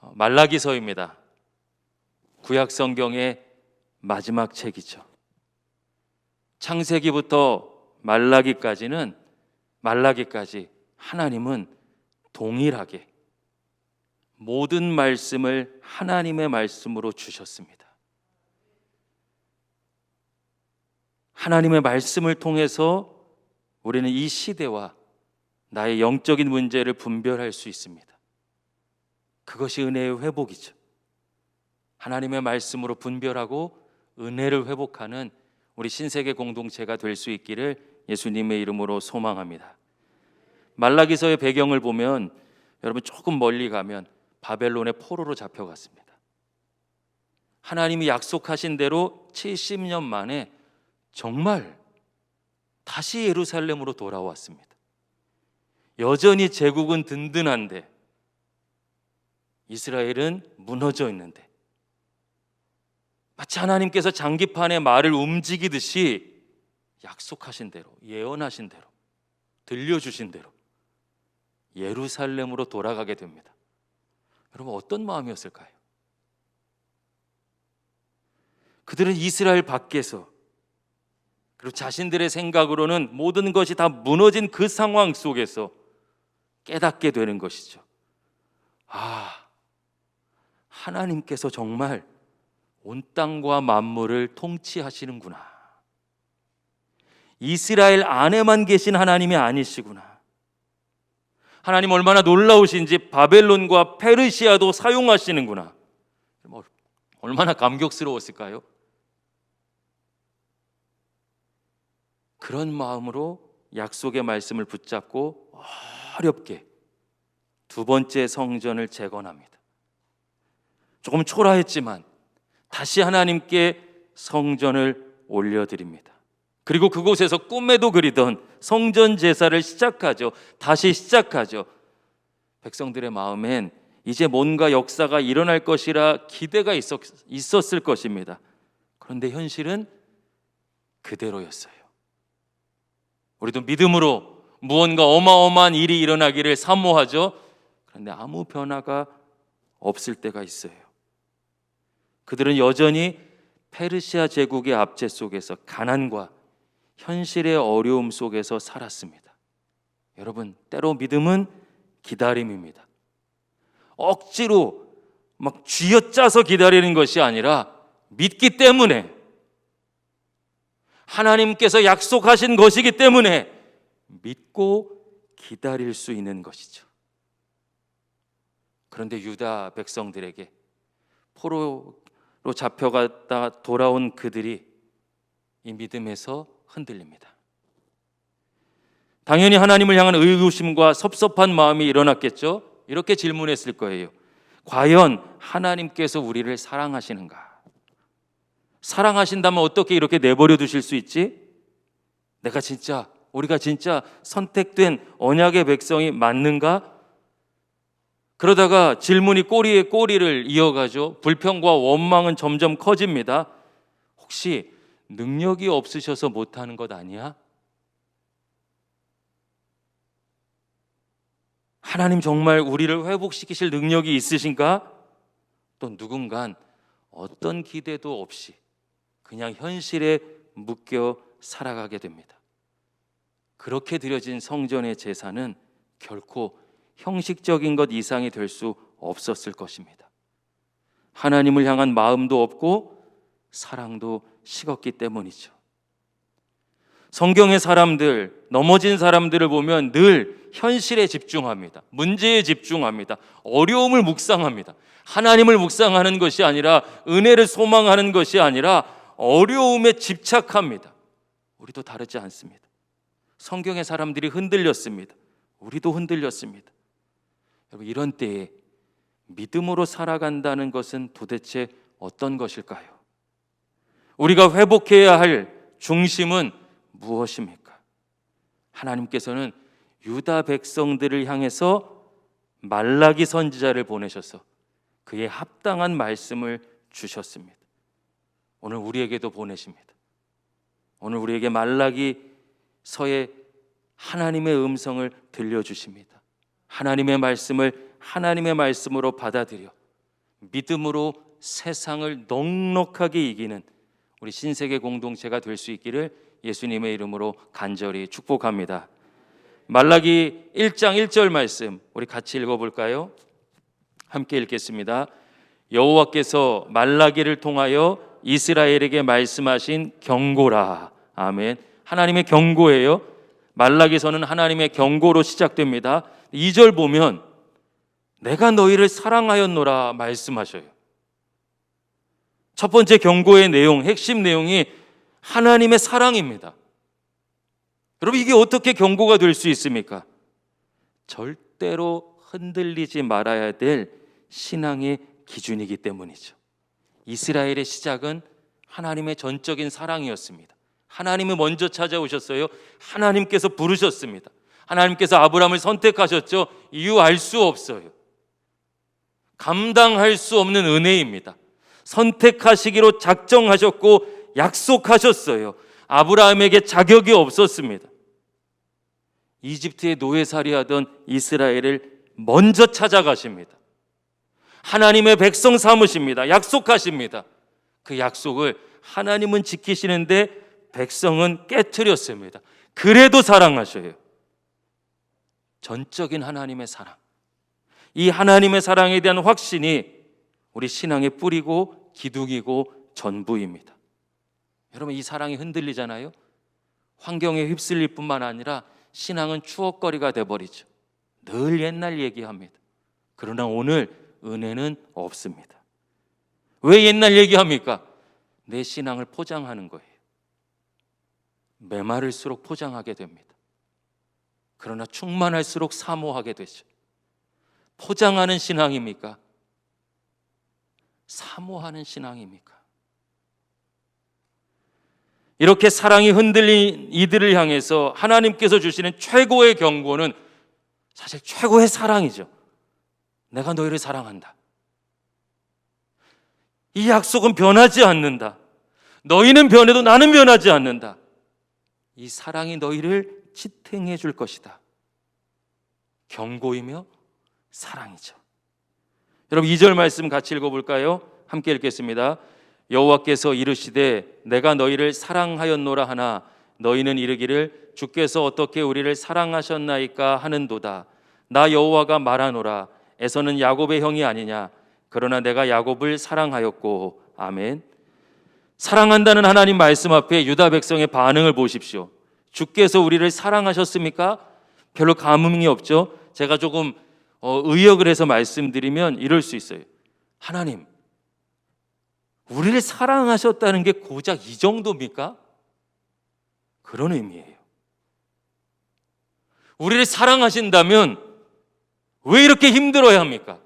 말라기서입니다. 구약 성경의 마지막 책이죠. 창세기부터 말라기까지 하나님은 동일하게 모든 말씀을 하나님의 말씀으로 주셨습니다. 하나님의 말씀을 통해서 우리는 이 시대와 나의 영적인 문제를 분별할 수 있습니다. 그것이 은혜의 회복이죠. 하나님의 말씀으로 분별하고 은혜를 회복하는 우리 신세계 공동체가 될 수 있기를 예수님의 이름으로 소망합니다. 말라기서의 배경을 보면 여러분 조금 멀리 가면 바벨론의 포로로 잡혀갔습니다. 하나님이 약속하신 대로 70년 만에 정말 다시 예루살렘으로 돌아왔습니다. 여전히 제국은 든든한데 이스라엘은 무너져 있는데 마치 하나님께서 장기판에 말을 움직이듯이 약속하신 대로, 예언하신 대로, 들려주신 대로 예루살렘으로 돌아가게 됩니다. 여러분 어떤 마음이었을까요? 그들은 이스라엘 밖에서 그리고 자신들의 생각으로는 모든 것이 다 무너진 그 상황 속에서 깨닫게 되는 것이죠. 하나님께서 정말 온 땅과 만물을 통치하시는구나. 이스라엘 안에만 계신 하나님이 아니시구나. 하나님 얼마나 놀라우신지 바벨론과 페르시아도 사용하시는구나. 얼마나 감격스러웠을까요? 그런 마음으로 약속의 말씀을 붙잡고 어렵게 두 번째 성전을 재건합니다. 조금 초라했지만 다시 하나님께 성전을 올려드립니다. 그리고 그곳에서 꿈에도 그리던 성전 제사를 다시 시작하죠. 백성들의 마음엔 이제 뭔가 역사가 일어날 것이라 기대가 있었을 것입니다. 그런데 현실은 그대로였어요. 우리도 믿음으로 무언가 어마어마한 일이 일어나기를 사모하죠. 그런데 아무 변화가 없을 때가 있어요. 그들은 여전히 페르시아 제국의 압제 속에서 가난과 현실의 어려움 속에서 살았습니다. 여러분, 때로 믿음은 기다림입니다. 억지로 막 쥐어짜서 기다리는 것이 아니라 믿기 때문에, 하나님께서 약속하신 것이기 때문에 믿고 기다릴 수 있는 것이죠. 그런데 유다 백성들에게 포로로 잡혀갔다 돌아온 그들이 이 믿음에서 흔들립니다. 당연히 하나님을 향한 의구심과 섭섭한 마음이 일어났겠죠. 이렇게 질문했을 거예요. 과연 하나님께서 우리를 사랑하시는가? 사랑하신다면 어떻게 이렇게 내버려 두실 수 있지? 우리가 진짜 선택된 언약의 백성이 맞는가? 그러다가 질문이 꼬리에 꼬리를 이어가죠. 불평과 원망은 점점 커집니다. 혹시 능력이 없으셔서 못하는 것 아니야? 하나님 정말 우리를 회복시키실 능력이 있으신가? 또 누군간 어떤 기대도 없이 그냥 현실에 묶여 살아가게 됩니다. 그렇게 드려진 성전의 제사는 결코 형식적인 것 이상이 될 수 없었을 것입니다. 하나님을 향한 마음도 없고 사랑도 식었기 때문이죠. 성경의 사람들, 넘어진 사람들을 보면 늘 현실에 집중합니다. 문제에 집중합니다. 어려움을 묵상합니다. 하나님을 묵상하는 것이 아니라, 은혜를 소망하는 것이 아니라 어려움에 집착합니다. 우리도 다르지 않습니다. 성경의 사람들이 흔들렸습니다. 우리도 흔들렸습니다. 여러분, 이런 때에 믿음으로 살아간다는 것은 도대체 어떤 것일까요? 우리가 회복해야 할 중심은 무엇입니까? 하나님께서는 유다 백성들을 향해서 말라기 선지자를 보내셔서 그의 합당한 말씀을 주셨습니다. 오늘 우리에게도 보내십니다. 오늘 우리에게 말라기서의 하나님의 음성을 들려주십니다. 하나님의 말씀을 하나님의 말씀으로 받아들여 믿음으로 세상을 넉넉하게 이기는 우리 신세계 공동체가 될 수 있기를 예수님의 이름으로 간절히 축복합니다. 말라기 1장 1절 말씀 우리 같이 읽어볼까요? 함께 읽겠습니다. 여호와께서 말라기를 통하여 이스라엘에게 말씀하신 경고라. 아멘. 하나님의 경고예요. 말라기서는 하나님의 경고로 시작됩니다. 2절 보면 내가 너희를 사랑하였노라 말씀하셔요. 첫 번째 경고의 내용, 핵심 내용이 하나님의 사랑입니다. 여러분, 이게 어떻게 경고가 될 수 있습니까? 절대로 흔들리지 말아야 될 신앙의 기준이기 때문이죠. 이스라엘의 시작은 하나님의 전적인 사랑이었습니다. 하나님이 먼저 찾아오셨어요. 하나님께서 부르셨습니다. 하나님께서 아브라함을 선택하셨죠. 이유 알 수 없어요. 감당할 수 없는 은혜입니다. 선택하시기로 작정하셨고 약속하셨어요. 아브라함에게 자격이 없었습니다. 이집트의 노예살이하던 이스라엘을 먼저 찾아가십니다. 하나님의 백성 삼으십니다. 약속하십니다. 그 약속을 하나님은 지키시는데 백성은 깨트렸습니다. 그래도 사랑하셔요. 전적인 하나님의 사랑. 이 하나님의 사랑에 대한 확신이 우리 신앙의 뿌리고 기둥이고 전부입니다. 여러분, 이 사랑이 흔들리잖아요. 환경에 휩쓸릴 뿐만 아니라 신앙은 추억거리가 돼버리죠. 늘 옛날 얘기합니다. 그러나 오늘 은혜는 없습니다. 왜 옛날 얘기합니까? 내 신앙을 포장하는 거예요. 메마를수록 포장하게 됩니다. 그러나 충만할수록 사모하게 되죠. 포장하는 신앙입니까? 사모하는 신앙입니까? 이렇게 사랑이 흔들린 이들을 향해서 하나님께서 주시는 최고의 경고는 사실 최고의 사랑이죠. 내가 너희를 사랑한다. 이 약속은 변하지 않는다. 너희는 변해도 나는 변하지 않는다. 이 사랑이 너희를 지탱해 줄 것이다. 경고이며 사랑이죠. 여러분, 2절 말씀 같이 읽어볼까요? 함께 읽겠습니다. 여호와께서 이르시되 내가 너희를 사랑하였노라 하나 너희는 이르기를 주께서 어떻게 우리를 사랑하셨나이까 하는도다. 나 여호와가 말하노라. 에서는 야곱의 형이 아니냐. 그러나 내가 야곱을 사랑하였고. 아멘. 사랑한다는 하나님 말씀 앞에 유다 백성의 반응을 보십시오. 주께서 우리를 사랑하셨습니까? 별로 감흥이 없죠. 제가 조금 의역을 해서 말씀드리면 이럴 수 있어요. 하나님, 우리를 사랑하셨다는 게 고작 이 정도입니까? 그런 의미예요. 우리를 사랑하신다면 왜 이렇게 힘들어야 합니까?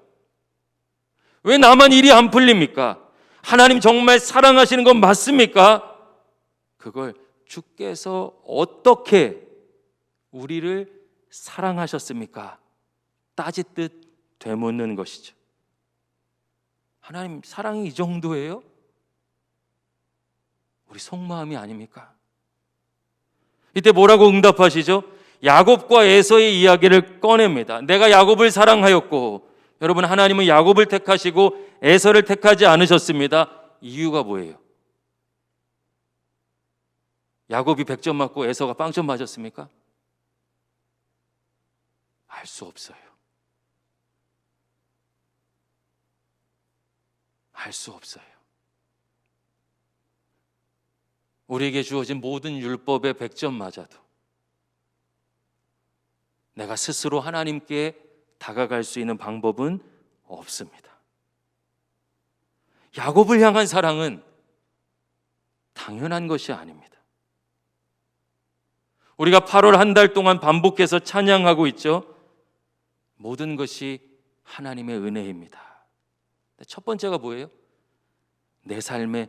왜 나만 일이 안 풀립니까? 하나님 정말 사랑하시는 건 맞습니까? 그걸 주께서 어떻게 우리를 사랑하셨습니까? 따지듯 되묻는 것이죠. 하나님 사랑이 이 정도예요? 우리 속마음이 아닙니까? 이때 뭐라고 응답하시죠? 야곱과 에서의 이야기를 꺼냅니다. 내가 야곱을 사랑하였고. 여러분, 하나님은 야곱을 택하시고 에서를 택하지 않으셨습니다. 이유가 뭐예요? 야곱이 100점 맞고 에서가 빵점 맞았습니까? 알 수 없어요. 알 수 없어요. 우리에게 주어진 모든 율법에 100점 맞아도 내가 스스로 하나님께 다가갈 수 있는 방법은 없습니다. 야곱을 향한 사랑은 당연한 것이 아닙니다. 우리가 8월 한 달 동안 반복해서 찬양하고 있죠. 모든 것이 하나님의 은혜입니다. 첫 번째가 뭐예요? 내 삶에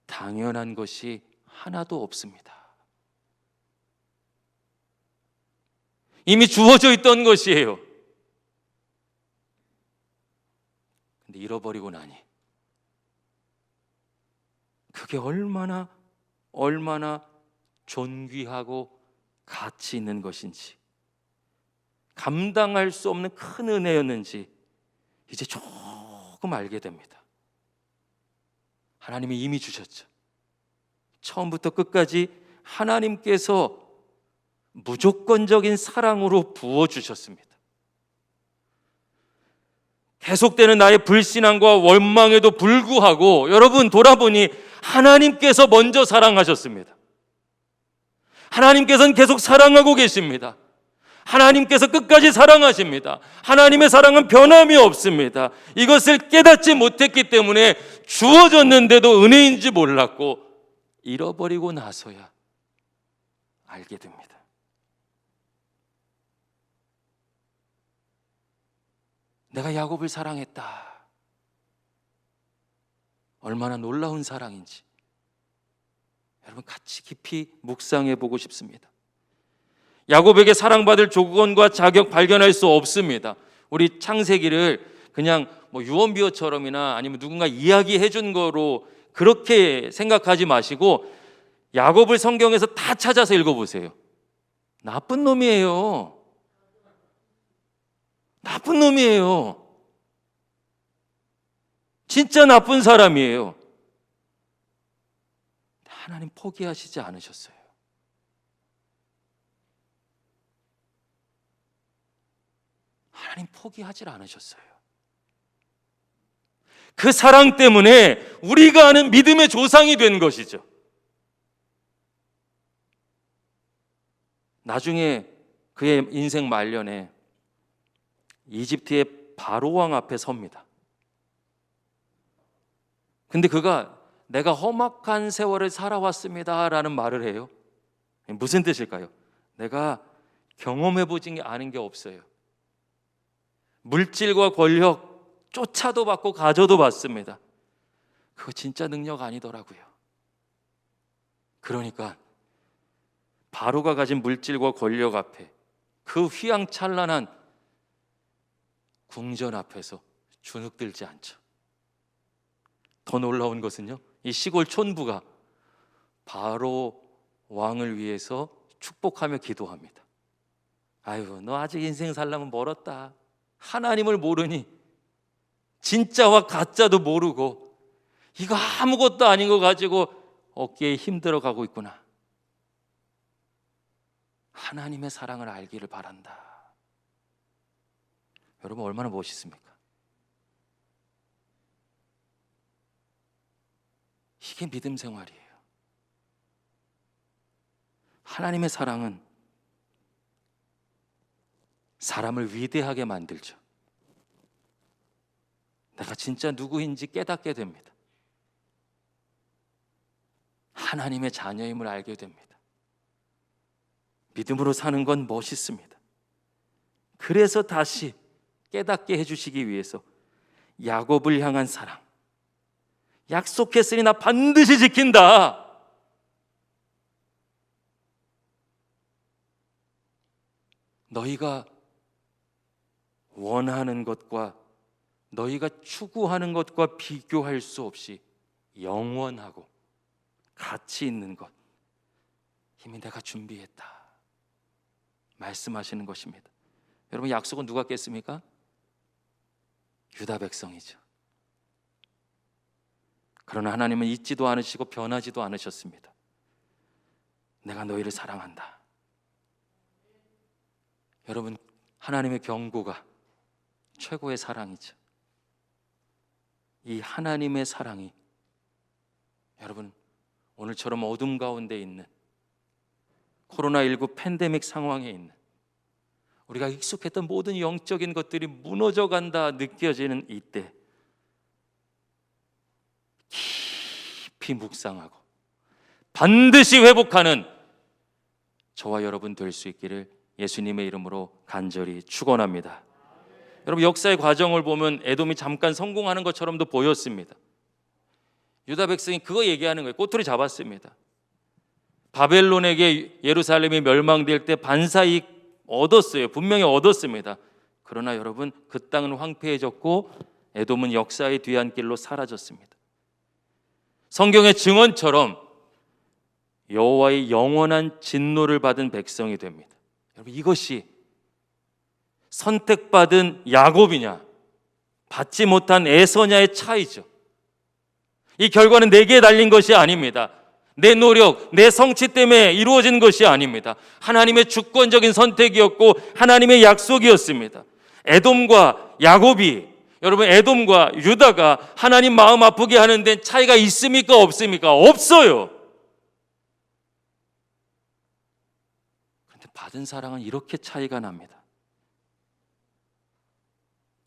당연한 것이 하나도 없습니다. 이미 주어져 있던 것이에요. 근데 잃어버리고 나니 그게 얼마나 존귀하고 가치 있는 것인지, 감당할 수 없는 큰 은혜였는지 이제 조금 알게 됩니다. 하나님이 이미 주셨죠. 처음부터 끝까지 하나님께서 무조건적인 사랑으로 부어주셨습니다. 계속되는 나의 불신앙과 원망에도 불구하고 여러분 돌아보니 하나님께서 먼저 사랑하셨습니다. 하나님께서는 계속 사랑하고 계십니다. 하나님께서 끝까지 사랑하십니다. 하나님의 사랑은 변함이 없습니다. 이것을 깨닫지 못했기 때문에 주어졌는데도 은혜인지 몰랐고 잃어버리고 나서야 알게 됩니다. 내가 야곱을 사랑했다. 얼마나 놀라운 사랑인지 여러분 같이 깊이 묵상해 보고 싶습니다. 야곱에게 사랑받을 조건과 자격 발견할 수 없습니다. 우리 창세기를 그냥 유언비어처럼이나 아니면 누군가 이야기해 준 거로 그렇게 생각하지 마시고 야곱을 성경에서 다 찾아서 읽어보세요. 나쁜 놈이에요. 나쁜 놈이에요. 진짜 나쁜 사람이에요. 하나님 포기하시지 않으셨어요. 하나님 포기하지 않으셨어요. 그 사랑 때문에 우리가 아는 믿음의 조상이 된 것이죠. 나중에 그의 인생 말년에 이집트의 바로 왕 앞에 섭니다. 근데 그가 내가 험악한 세월을 살아왔습니다 라는 말을 해요. 무슨 뜻일까요? 내가 경험해보지 않은 게 없어요. 물질과 권력 쫓아도 받고 가져도 받습니다. 그거 진짜 능력 아니더라고요. 그러니까 바로가 가진 물질과 권력 앞에 그 휘황찬란한 궁전 앞에서 주눅들지 않죠. 더 놀라운 것은요, 이 시골 촌부가 바로 왕을 위해서 축복하며 기도합니다. 아유, 너 아직 인생 살려면 멀었다. 하나님을 모르니 진짜와 가짜도 모르고 이거 아무것도 아닌 거 가지고 어깨에 힘들어 가고 있구나. 하나님의 사랑을 알기를 바란다. 여러분 얼마나 멋있습니까? 이게 믿음 생활이에요. 하나님의 사랑은 사람을 위대하게 만들죠. 내가 진짜 누구인지 깨닫게 됩니다. 하나님의 자녀임을 알게 됩니다. 믿음으로 사는 건 멋있습니다. 그래서 다시 깨닫게 해주시기 위해서 야곱을 향한 사랑, 약속했으니 나 반드시 지킨다. 너희가 원하는 것과 너희가 추구하는 것과 비교할 수 없이 영원하고 가치 있는 것 이미 내가 준비했다 말씀하시는 것입니다. 여러분 약속은 누가 깼습니까? 유다 백성이죠. 그러나 하나님은 잊지도 않으시고 변하지도 않으셨습니다. 내가 너희를 사랑한다. 여러분 하나님의 경고가 최고의 사랑이죠. 이 하나님의 사랑이 여러분 오늘처럼 어둠 가운데 있는 코로나19 팬데믹 상황에 있는 우리가 익숙했던 모든 영적인 것들이 무너져간다 느껴지는 이때 깊이 묵상하고 반드시 회복하는 저와 여러분 될 수 있기를 예수님의 이름으로 간절히 축원합니다. 여러분 역사의 과정을 보면 에돔이 잠깐 성공하는 것처럼도 보였습니다. 유다 백성이 그거 얘기하는 거예요. 꼬투리 잡았습니다. 바벨론에게 예루살렘이 멸망될 때 반사이익 얻었어요. 분명히 얻었습니다. 그러나 여러분 그 땅은 황폐해졌고 에돔은 역사의 뒤안길로 사라졌습니다. 성경의 증언처럼 여호와의 영원한 진노를 받은 백성이 됩니다. 여러분 이것이 선택받은 야곱이냐 받지 못한 에서냐의 차이죠. 이 결과는 내게 달린 것이 아닙니다. 내 노력, 내 성취 때문에 이루어진 것이 아닙니다. 하나님의 주권적인 선택이었고 하나님의 약속이었습니다. 에돔과 야곱이, 여러분, 에돔과 유다가 하나님 마음 아프게 하는 데 차이가 있습니까? 없습니까? 없어요. 그런데 받은 사랑은 이렇게 차이가 납니다.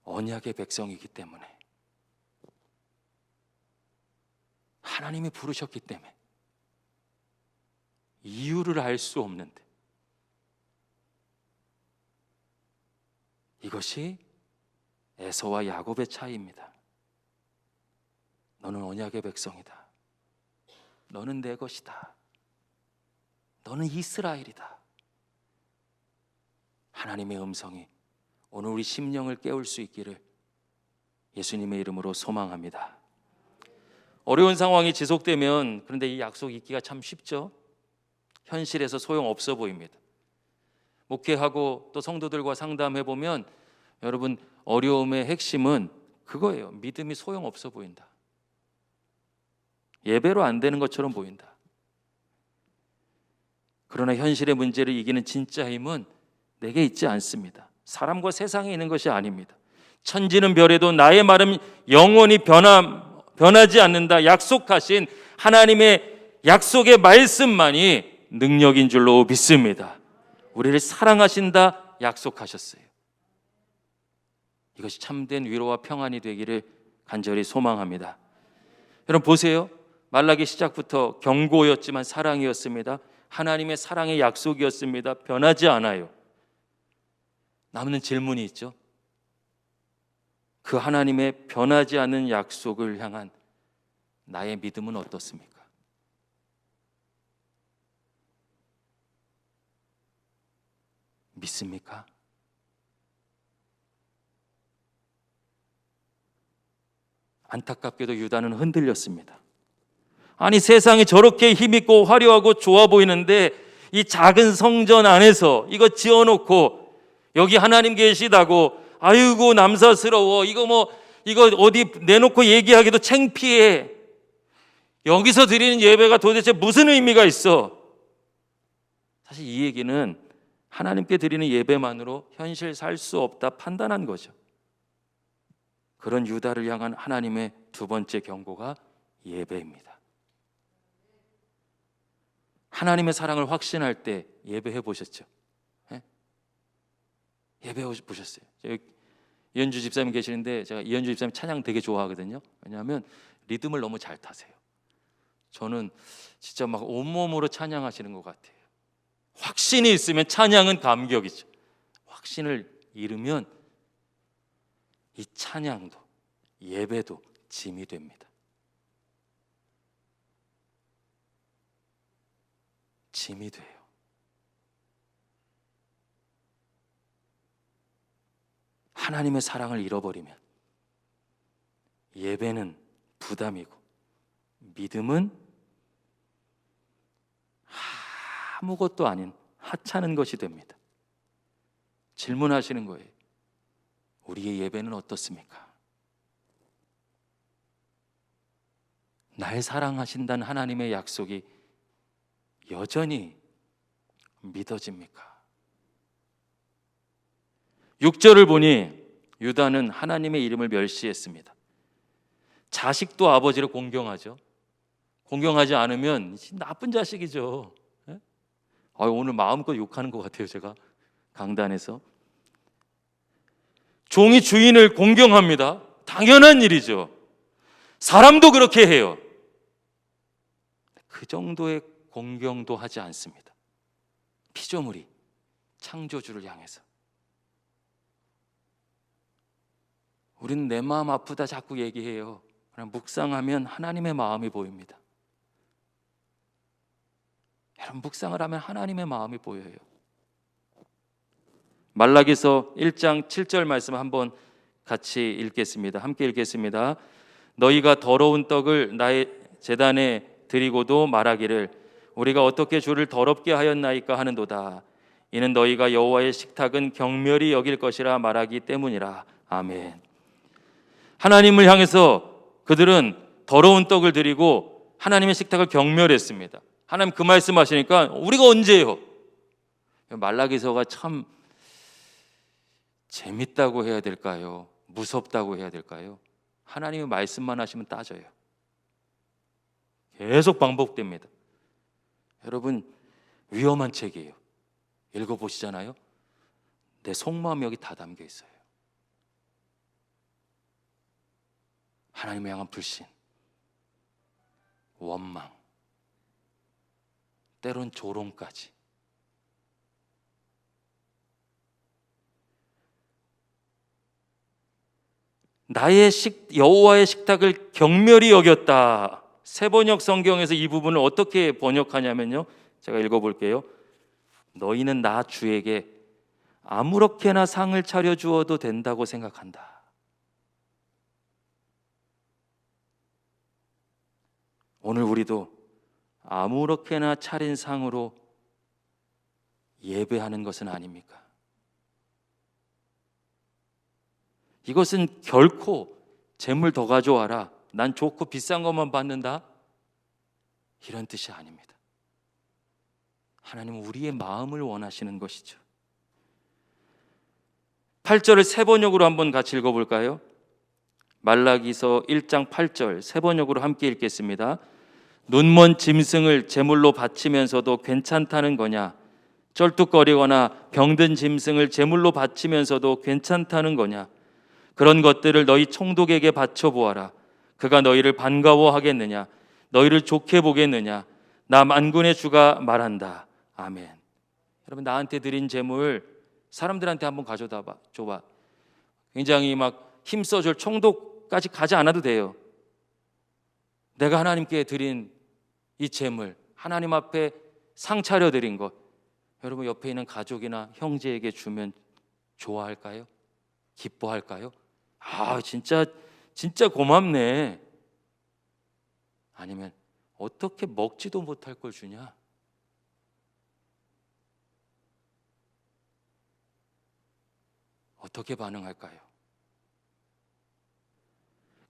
언약의 백성이기 때문에, 하나님이 부르셨기 때문에, 이유를 알 수 없는데, 이것이 에서와 야곱의 차이입니다. 너는 언약의 백성이다. 너는 내 것이다. 너는 이스라엘이다. 하나님의 음성이 오늘 우리 심령을 깨울 수 있기를 예수님의 이름으로 소망합니다. 어려운 상황이 지속되면, 그런데 이 약속 잊기가 참 쉽죠. 현실에서 소용없어 보입니다. 목회하고 또 성도들과 상담해보면 여러분, 어려움의 핵심은 그거예요. 믿음이 소용없어 보인다. 예배로 안 되는 것처럼 보인다. 그러나 현실의 문제를 이기는 진짜 힘은 내게 있지 않습니다. 사람과 세상에 있는 것이 아닙니다. 천지는 별에도 나의 말은 영원히 변하지 않는다 약속하신 하나님의 약속의 말씀만이 능력인 줄로 믿습니다. 우리를 사랑하신다 약속하셨어요. 이것이 참된 위로와 평안이 되기를 간절히 소망합니다. 여러분 보세요. 말라기 시작부터 경고였지만 사랑이었습니다. 하나님의 사랑의 약속이었습니다. 변하지 않아요. 남는 질문이 있죠. 그 하나님의 변하지 않는 약속을 향한 나의 믿음은 어떻습니까? 믿습니까? 안타깝게도 유다는 흔들렸습니다. 아니, 세상이 저렇게 힘있고 화려하고 좋아 보이는데 이 작은 성전 안에서 이거 지어놓고 여기 하나님 계시다고, 아이고 남사스러워, 이거 어디 내놓고 얘기하기도 창피해, 여기서 드리는 예배가 도대체 무슨 의미가 있어? 사실 이 얘기는 하나님께 드리는 예배만으로 현실 살 수 없다 판단한 거죠. 그런 유다를 향한 하나님의 두 번째 경고가 예배입니다. 하나님의 사랑을 확신할 때 예배해 보셨죠? 예배해 보셨어요? 이현주 집사님 계시는데 제가 이현주 집사님 찬양 되게 좋아하거든요. 왜냐하면 리듬을 너무 잘 타세요. 저는 진짜 막 온몸으로 찬양하시는 것 같아요. 확신이 있으면 찬양은 감격이죠. 확신을 잃으면 이 찬양도 예배도 짐이 됩니다. 짐이 돼요. 하나님의 사랑을 잃어버리면 예배는 부담이고 믿음은 아무것도 아닌 하찮은 것이 됩니다. 질문하시는 거예요. 우리의 예배는 어떻습니까? 날 사랑하신다는 하나님의 약속이 여전히 믿어집니까? 6절을 보니 유다는 하나님의 이름을 멸시했습니다. 자식도 아버지를 공경하죠. 공경하지 않으면 나쁜 자식이죠. 오늘 마음껏 욕하는 것 같아요. 제가 강단에서 종이 주인을 공경합니다. 당연한 일이죠. 사람도 그렇게 해요. 그 정도의 공경도 하지 않습니다. 피조물이 창조주를 향해서. 우리는 내 마음 아프다 자꾸 얘기해요. 그냥 묵상하면 하나님의 마음이 보입니다. 여러분, 묵상을 하면 하나님의 마음이 보여요. 말라기서 1장 7절 말씀 한번 같이 읽겠습니다. 함께 읽겠습니다. 너희가 더러운 떡을 나의 제단에 드리고도 말하기를 우리가 어떻게 주를 더럽게 하였나이까 하는도다. 이는 너희가 여호와의 식탁은 경멸히 여길 것이라 말하기 때문이라. 아멘. 하나님을 향해서 그들은 더러운 떡을 드리고 하나님의 식탁을 경멸했습니다. 하나님 그 말씀하시니까 우리가 언제요? 말라기서가 참 재밌다고 해야 될까요? 무섭다고 해야 될까요? 하나님의 말씀만 하시면 따져요. 계속 반복됩니다. 여러분, 위험한 책이에요. 읽어보시잖아요. 내 속마음이 여기 다 담겨 있어요. 하나님을 향한 불신, 원망, 때론 조롱까지. 여호와의 식탁을 경멸히 여겼다. 세번역 성경에서 이 부분을 어떻게 번역하냐면요, 제가 읽어볼게요. 너희는 나 주에게 아무렇게나 상을 차려주어도 된다고 생각한다. 오늘 우리도 아무렇게나 차린 상으로 예배하는 것은 아닙니까? 이것은 결코 재물 더 가져와라, 난 좋고 비싼 것만 받는다, 이런 뜻이 아닙니다. 하나님은 우리의 마음을 원하시는 것이죠. 8절을 세번역으로 한번 같이 읽어볼까요? 말라기서 1장 8절 세번역으로 함께 읽겠습니다. 눈먼 짐승을 제물로 바치면서도 괜찮다는 거냐? 쩔뚝거리거나 병든 짐승을 제물로 바치면서도 괜찮다는 거냐? 그런 것들을 너희 총독에게 바쳐보아라. 그가 너희를 반가워하겠느냐? 너희를 좋게 보겠느냐? 나 만군의 주가 말한다. 아멘. 여러분, 나한테 드린 제물 사람들한테 한번 가져다 줘봐. 굉장히 막 힘써줄 총독까지 가지 않아도 돼요. 내가 하나님께 드린 이 제물, 하나님 앞에 상 차려 드린 것, 여러분 옆에 있는 가족이나 형제에게 주면 좋아할까요? 기뻐할까요? 아, 진짜 고맙네. 아니면 어떻게 먹지도 못할 걸 주냐? 어떻게 반응할까요?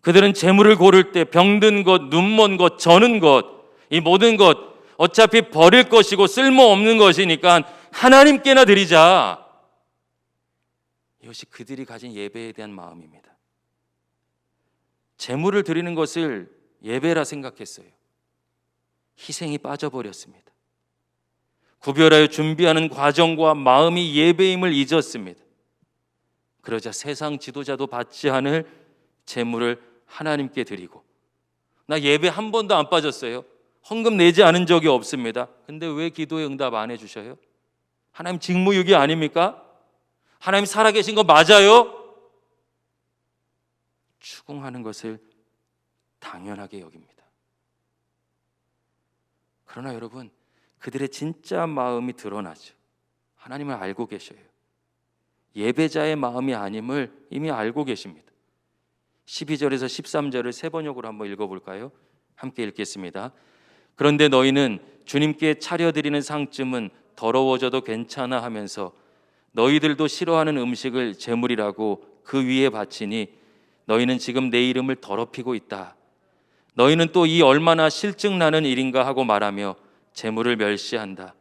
그들은 재물을 고를 때 병든 것, 눈먼 것, 저는 것, 이 모든 것 어차피 버릴 것이고 쓸모없는 것이니까 하나님께나 드리자. 이것이 그들이 가진 예배에 대한 마음입니다. 재물을 드리는 것을 예배라 생각했어요. 희생이 빠져버렸습니다. 구별하여 준비하는 과정과 마음이 예배임을 잊었습니다. 그러자 세상 지도자도 받지 않을 재물을 하나님께 드리고, 나 예배 한 번도 안 빠졌어요. 헌금 내지 않은 적이 없습니다. 근데 왜 기도에 응답 안 해주셔요? 하나님 직무유기 아닙니까? 하나님 살아계신 거 맞아요? 추궁하는 것을 당연하게 여깁니다. 그러나 여러분, 그들의 진짜 마음이 드러나죠. 하나님을 알고 계셔요. 예배자의 마음이 아님을 이미 알고 계십니다. 12절에서 13절을 세번역으로 한번 읽어볼까요? 함께 읽겠습니다. 그런데 너희는 주님께 차려드리는 상쯤은 더러워져도 괜찮아 하면서 너희들도 싫어하는 음식을 제물이라고 그 위에 바치니 너희는 지금 내 이름을 더럽히고 있다. 너희는 또 이 얼마나 실증나는 일인가 하고 말하며 제물을 멸시한다.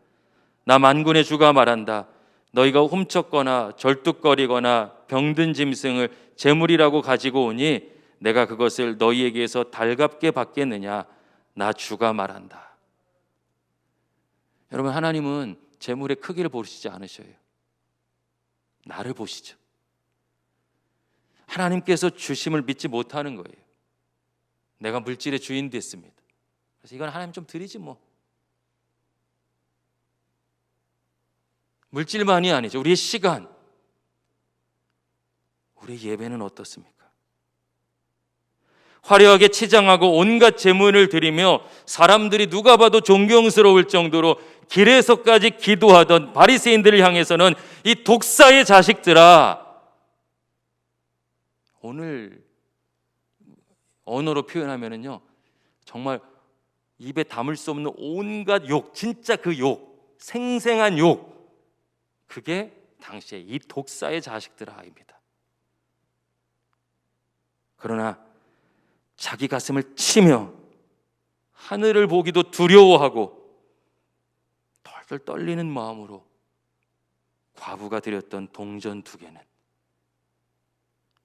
나 만군의 주가 말한다. 너희가 훔쳤거나 절뚝거리거나 병든 짐승을 제물이라고 가지고 오니 내가 그것을 너희에게서 달갑게 받겠느냐? 나 주가 말한다. 여러분, 하나님은 제물의 크기를 보시지 않으셔요. 나를 보시죠. 하나님께서 주심을 믿지 못하는 거예요. 내가 물질의 주인 됐습니다. 그래서 이건 하나님 좀 드리지 뭐. 물질만이 아니죠. 우리의 시간, 우리의 예배는 어떻습니까? 화려하게 치장하고 온갖 제물을 드리며 사람들이 누가 봐도 존경스러울 정도로 길에서까지 기도하던 바리새인들을 향해서는 이 독사의 자식들아, 오늘 언어로 표현하면은요, 정말 입에 담을 수 없는 온갖 욕, 진짜 그 욕, 생생한 욕, 그게 당시에 이 독사의 자식들아입니다. 그러나 자기 가슴을 치며 하늘을 보기도 두려워하고 덜덜 떨리는 마음으로 과부가 드렸던 동전 2개는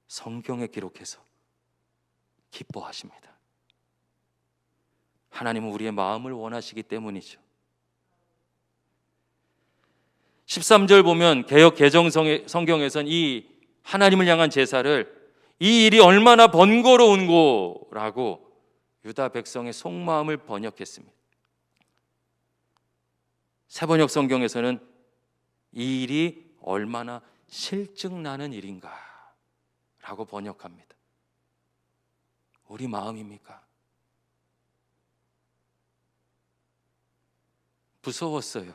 성경에 기록해서 기뻐하십니다. 하나님은 우리의 마음을 원하시기 때문이죠. 13절 보면 개역 개정 성경에선 이 하나님을 향한 제사를 이 일이 얼마나 번거로운고라고 유다 백성의 속마음을 번역했습니다. 새번역 성경에서는 이 일이 얼마나 실증나는 일인가 라고 번역합니다. 우리 마음입니까? 무서웠어요.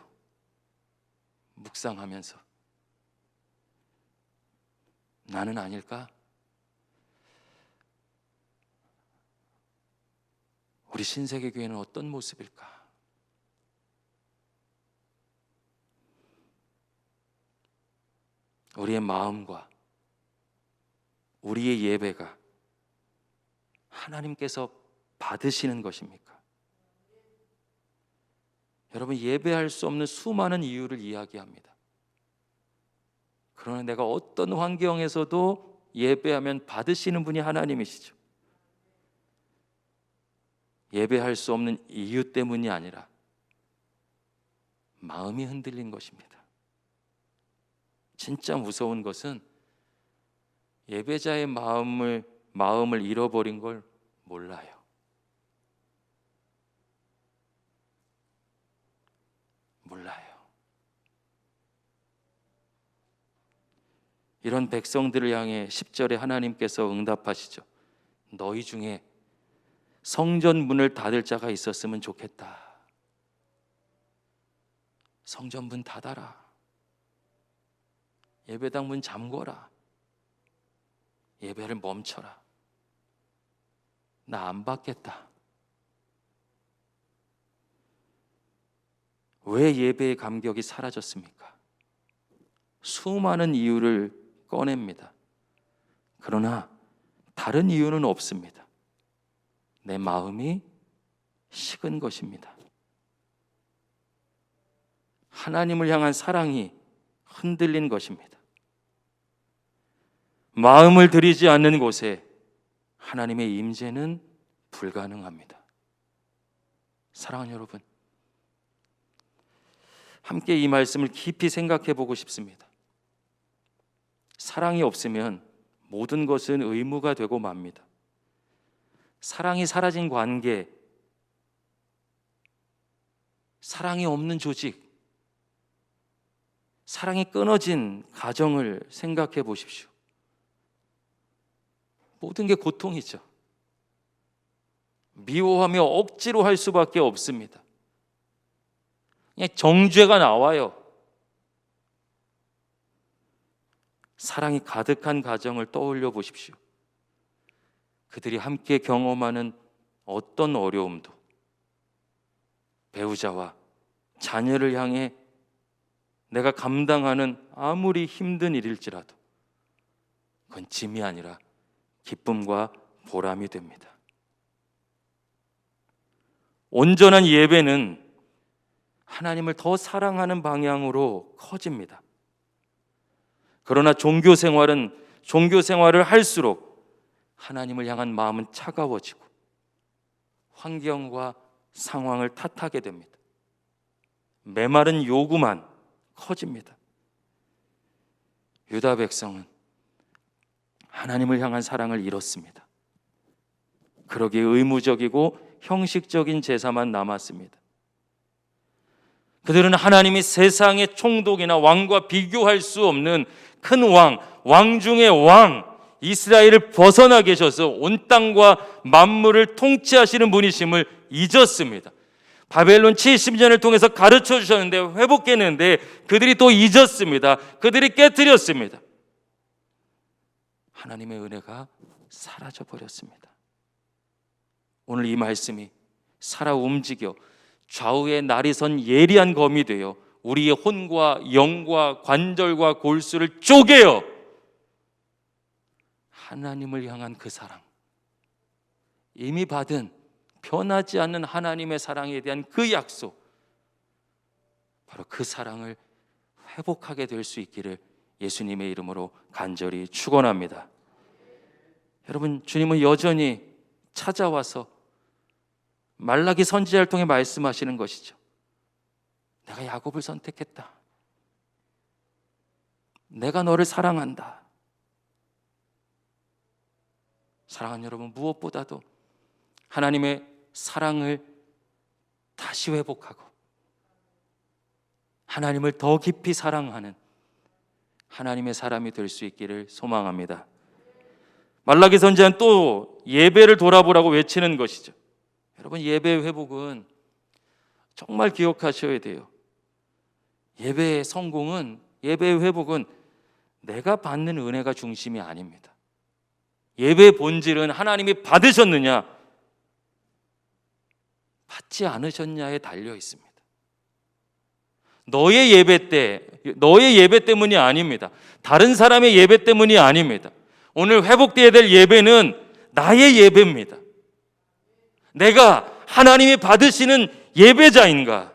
묵상하면서 나는 아닐까? 우리 신세계교회는 어떤 모습일까? 우리의 마음과 우리의 예배가 하나님께서 받으시는 것입니까? 여러분, 예배할 수 없는 수많은 이유를 이야기합니다. 그러나 내가 어떤 환경에서도 예배하면 받으시는 분이 하나님이시죠. 예배할 수 없는 이유 때문이 아니라 마음이 흔들린 것입니다. 진짜 무서운 것은 예배자의 마음을 잃어버린 걸 몰라요. 이런 백성들을 향해 10절에 하나님께서 응답하시죠. 너희 중에 성전 문을 닫을 자가 있었으면 좋겠다. 성전 문 닫아라. 예배당 문 잠궈라. 예배를 멈춰라. 나 안 받겠다. 왜 예배의 감격이 사라졌습니까? 수많은 이유를 꺼냅니다. 그러나 다른 이유는 없습니다. 내 마음이 식은 것입니다. 하나님을 향한 사랑이 흔들린 것입니다. 마음을 들이지 않는 곳에 하나님의 임재는 불가능합니다. 사랑하는 여러분, 함께 이 말씀을 깊이 생각해 보고 싶습니다. 사랑이 없으면 모든 것은 의무가 되고 맙니다. 사랑이 사라진 관계, 사랑이 없는 조직, 사랑이 끊어진 가정을 생각해 보십시오. 모든 게 고통이죠. 미워하며 억지로 할 수밖에 없습니다. 그냥 정죄가 나와요. 사랑이 가득한 가정을 떠올려 보십시오. 그들이 함께 경험하는 어떤 어려움도 배우자와 자녀를 향해 내가 감당하는 아무리 힘든 일일지라도 그건 짐이 아니라 기쁨과 보람이 됩니다. 온전한 예배는 하나님을 더 사랑하는 방향으로 커집니다. 그러나 종교 생활을 할수록 하나님을 향한 마음은 차가워지고 환경과 상황을 탓하게 됩니다. 메마른 요구만 커집니다. 유다 백성은 하나님을 향한 사랑을 잃었습니다. 그러기에 의무적이고 형식적인 제사만 남았습니다. 그들은 하나님이 세상의 총독이나 왕과 비교할 수 없는 큰 왕 중의 왕, 이스라엘을 벗어나 계셔서 온 땅과 만물을 통치하시는 분이심을 잊었습니다. 바벨론 70년을 통해서 가르쳐 주셨는데, 회복했는데 그들이 또 잊었습니다. 그들이 깨뜨렸습니다. 하나님의 은혜가 사라져 버렸습니다. 오늘 이 말씀이 살아 움직여 좌우에 날이 선 예리한 검이 되어 우리의 혼과 영과 관절과 골수를 쪼개어 하나님을 향한 그 사랑, 이미 받은 변하지 않는 하나님의 사랑에 대한 그 약속, 바로 그 사랑을 회복하게 될 수 있기를 예수님의 이름으로 간절히 축원합니다. 여러분, 주님은 여전히 찾아와서 말라기 선지자를 통해 말씀하시는 것이죠. 내가 야곱을 선택했다. 내가 너를 사랑한다. 사랑하는 여러분, 무엇보다도 하나님의 사랑을 다시 회복하고 하나님을 더 깊이 사랑하는 하나님의 사람이 될 수 있기를 소망합니다. 말라기 선지자는 또 예배를 돌아보라고 외치는 것이죠. 여러분, 예배의 회복은 정말 기억하셔야 돼요. 예배의 성공은, 예배의 회복은 내가 받는 은혜가 중심이 아닙니다. 예배의 본질은 하나님이 받으셨느냐, 받지 않으셨냐에 달려 있습니다. 너의 예배 때문이 아닙니다. 다른 사람의 예배 때문이 아닙니다. 오늘 회복되어야 될 예배는 나의 예배입니다. 내가 하나님이 받으시는 예배자인가?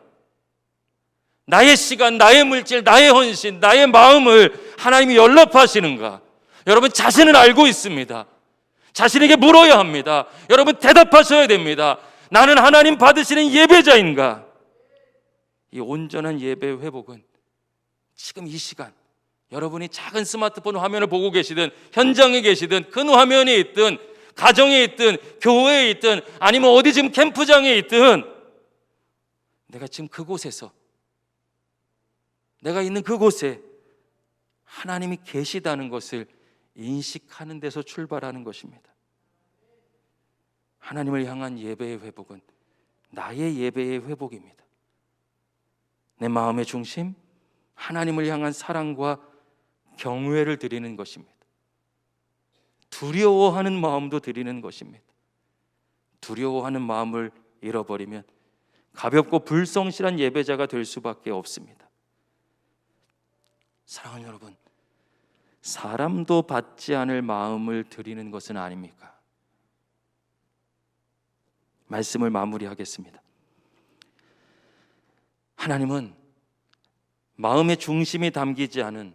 나의 시간, 나의 물질, 나의 헌신, 나의 마음을 하나님이 연락하시는가? 여러분, 자신은 알고 있습니다. 자신에게 물어야 합니다. 여러분, 대답하셔야 됩니다. 나는 하나님 받으시는 예배자인가? 이 온전한 예배 회복은 지금 이 시간, 여러분이 작은 스마트폰 화면을 보고 계시든, 현장에 계시든, 큰 화면에 있든, 가정에 있든, 교회에 있든, 아니면 어디 지금 캠프장에 있든, 내가 지금 그곳에서, 내가 있는 그곳에 하나님이 계시다는 것을 인식하는 데서 출발하는 것입니다. 하나님을 향한 예배의 회복은 나의 예배의 회복입니다. 내 마음의 중심, 하나님을 향한 사랑과 경외를 드리는 것입니다. 두려워하는 마음도 드리는 것입니다. 두려워하는 마음을 잃어버리면 가볍고 불성실한 예배자가 될 수밖에 없습니다. 사랑하는 여러분, 사람도 받지 않을 마음을 드리는 것은 아닙니까? 말씀을 마무리하겠습니다. 하나님은 마음의 중심이 담기지 않은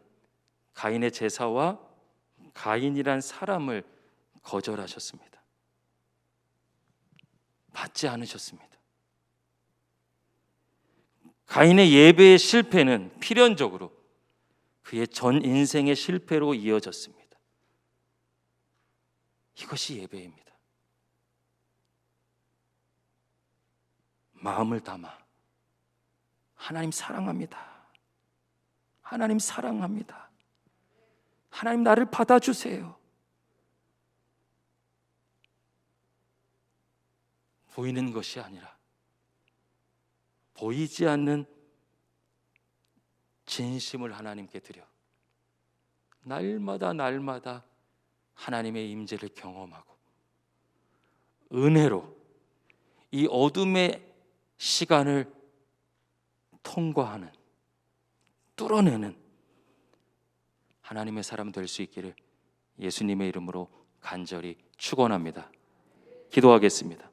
가인의 제사와 가인이란 사람을 거절하셨습니다. 받지 않으셨습니다. 가인의 예배의 실패는 필연적으로 그의 전 인생의 실패로 이어졌습니다. 이것이 예배입니다. 마음을 담아 하나님 사랑합니다. 하나님 사랑합니다. 하나님 나를 받아주세요. 보이는 것이 아니라 보이지 않는 진심을 하나님께 드려 날마다 하나님의 임재를 경험하고 은혜로 이 어둠의 시간을 통과하는, 뚫어내는 하나님의 사람 될 수 있기를 예수님의 이름으로 간절히 축원합니다. 기도하겠습니다.